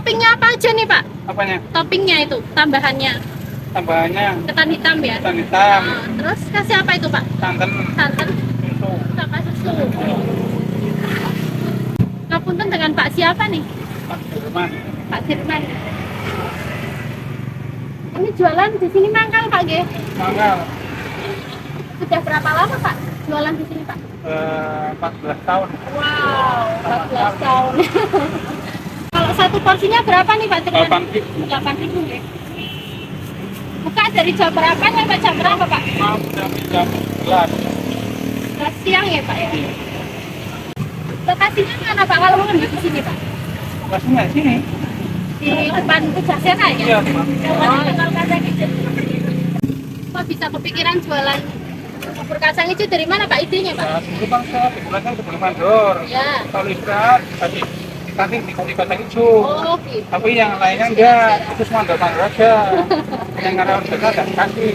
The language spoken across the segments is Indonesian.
toppingnya apa aja nih Pak? Apanya? Toppingnya itu, tambahannya. Tambahannya Ketan hitam ya? ketan hitam, Terus kasih apa itu Pak? santan, Santan susu. sama susu. Ngapunten dengan Pak siapa nih? Pak Firman. Pak Firman. Ini jualan di sini mangkal Pak G? Manggal Sudah berapa lama Pak jualan di sini Pak? 14 tahun. Wow, 14 tahun. Kalau satu porsinya berapa nih Pak Firman? 8.000. 8.000 ya? Buka dari jam berapa sampai jam berapa Pak? Maaf, jam 11. Siang ya Pak ya? Lokasinya mana Pak kalau mau di sini Pak? Lokasinya di sini. Di depan Pujaksana ya? Iya, Pak. Kok bisa kepikiran jualan bubur kacang hijau dari mana Pak idenya Pak? Nah, dulu bang saya di belakang sebelum mandor. Ya. Kalau istirahat tadi kaki dikasih kacang hijau. Oh gitu. Tapi yang lainnya enggak, itu cuma mandor aja. Yang karena udah ada kasih.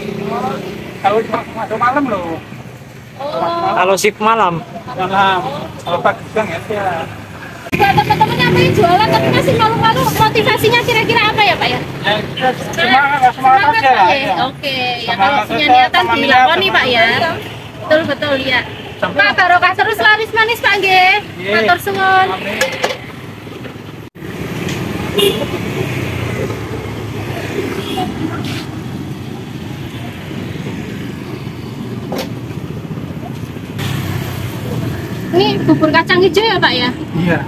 Kalau cuma malam loh. Oh. Kalau shift malam, Malam. Kalau pagi kan ya. Buat teman-teman yang pengen jualan tapi masih malu-malu, motivasinya kira-kira apa ya Pak ya? Ya, semangat aja. Pak, ya? Ya. Oke, ya Semangat kalau punya aja, niatan sama dilakoni niat, Pak ya. Betul ya. Pak barokah terus laris manis Pak G. Iya. Matur suwun. Amin. Ini bubur kacang hijau ya Pak ya? Iya.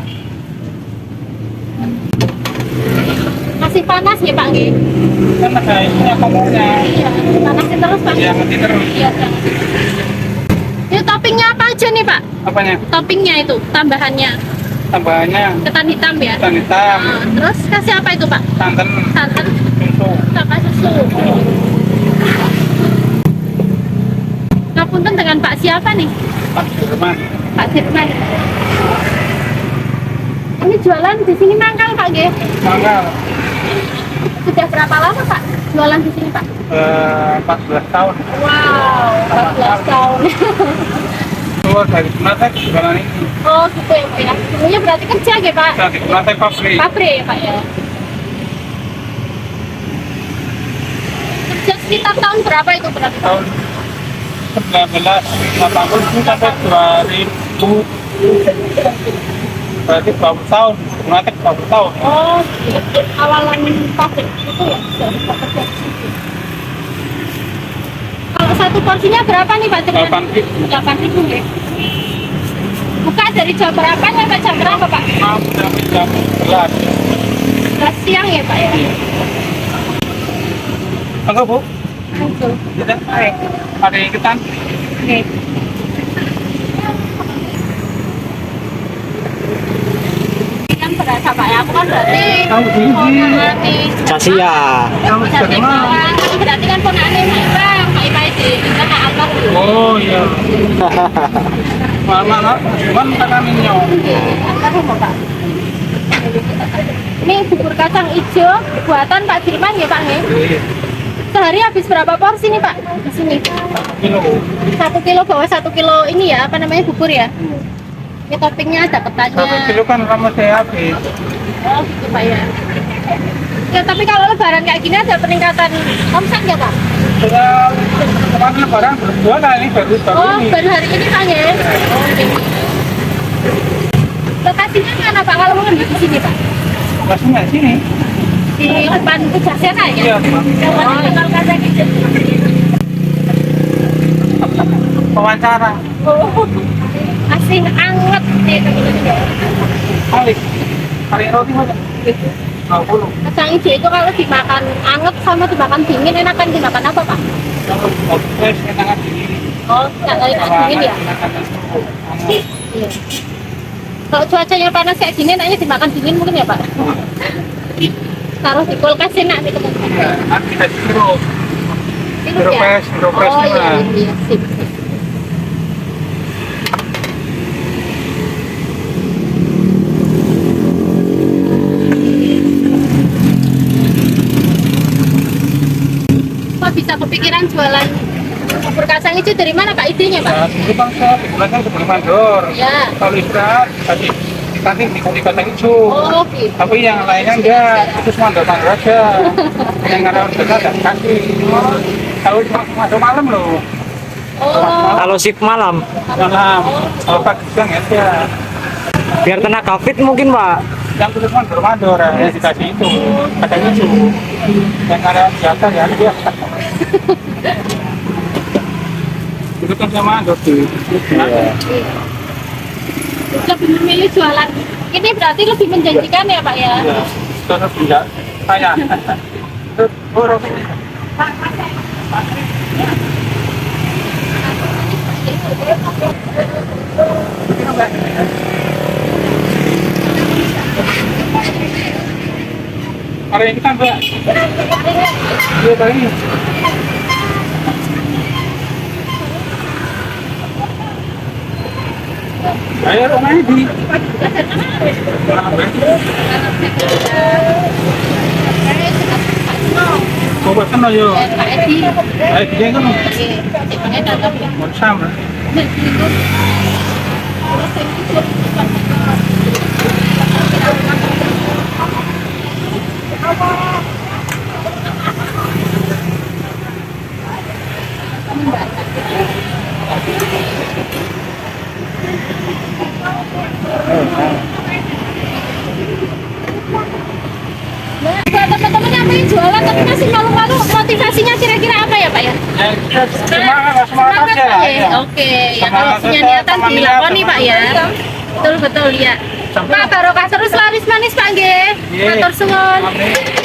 Masih panas ya Pak G? Kan ada ininya kompornya. Iya, panasin terus Pak. Iya, ngerti terus. Iya, jangan. Ini toppingnya apa aja nih Pak? Apanya? Toppingnya itu, tambahannya. Tambahannya Ketan hitam ya? ketan hitam, Terus kasih apa itu Pak? santan, Santan susu. sama susu. Ngapunten dengan Pak siapa nih? Pak Firman. Pak Firman. Ini jualan di sini mangkal Pak G? Manggal Sudah berapa lama Pak jualan di sini Pak? 14 tahun. Wow, 14 tahun. Keluar dari Kunatek jualan ini. Oh gitu ya Pak ya. Dulunya berarti kerja ya Pak? Dari Kunatek pabrik. Pabrik ya Pak ya. Kerja sekitar tahun berapa itu berarti? Tahun 1980 sampai 2000. Berarti 20 tahun. Kunatek 20 tahun. Oh, gitu. Awalan pabrik itu ya? Sudah kerja. Kalau satu porsinya berapa nih Pak? 8.000. 8.000 ya? Buka dari jam berapa sampai jam berapa Pak? Maaf, jam 11. Siang ya Pak ya? Enggak, Bu? Langsung. Tidak. Ada yang ketan. Oke. Kan berasa Pak ya? Aku kan berarti Tahu sih. ponakane. Casia. Kamu Jadi dari mana? kan berarti kan ponakane Pak Ipa di sana Allah. Oh iya. Mana? Cuman kanan ini. Allah Pak. Ini bubur kacang hijau buatan Pak Firman ya Pak ya? Sehari habis berapa porsi nih Pak di sini? Kilo. 1 kilo bawa 1 kilo ini ya apa namanya bubur ya? Ini toppingnya ada ketannya. 1 kilo kan kamu saya habis. Oh gitu Pak ya. Ya tapi kalau lebaran kayak gini ada peningkatan omset nggak Pak? Sudah kemarin lebaran belum jualan ini baru Oh ini. baru hari ini Pak ya? Oh, gitu. Lokasinya mana Pak kalau mau di sini Pak? Lokasinya di sini. Di depan Pujaksana ya? Iya, Pak. Oh, depan kacang hijau. Wawancara. Oh, masih anget nih teman-teman. Kali roti mana? 20. Kacang hijau itu kalau dimakan anget sama dimakan dingin enakan dimakan apa Pak? Kalau fresh enakan dingin. Oh, enak dingin ya? Iya. Kalau cuacanya panas kayak gini enaknya dimakan dingin mungkin ya Pak? Taruh di kulkas enak nih teman-teman. Iya, nanti kita sirup. Sirup ya? Sirup fresh Oh iya, juga. iya, sip. Kok bisa kepikiran jualan bubur kacang hijau dari mana Pak idenya Pak? Nah, dulu bang saya di belakang sebelum mandor. Ya. Kalau istirahat tadi tadi di kota hijau. Oh, gitu. Tapi yang lainnya dia itu semua mandor aja. Yang karyawan besar dan kaki. Kalau masuk malam loh. Oh, Kalau shift malam, Malam. Kalau pagi siang ya. biar tenaga fit mungkin Pak. Yang khusus mandor yang dikasih itu kata hijau. Yang karyawan biasa ya dia. Itu kan sama mandor tuh. lebih memilih jualan. Ini berarti lebih menjanjikan ya Pak ya? Iya. Terus tidak saya. Terus buruk. Hari ini kan Mbak. Iya Pak ini. Ayo rumahnya di. Coba kan ayo. Pak Edi. Ayo dia kan Oke, Pak Edi datang ya. mau sama. Nah, buat teman-teman yang pengen jualan tapi masih malu-malu, motivasinya kira-kira apa ya Pak ya? Semangat aja. Pak, Iya. Oke, ya Semangat kalau punya aja, niatan sama dilakoni niat, Pak ya. Betul-betul ya. Pak barokah terus laris manis Pak nggih. Iya. Matur suwun. Amin.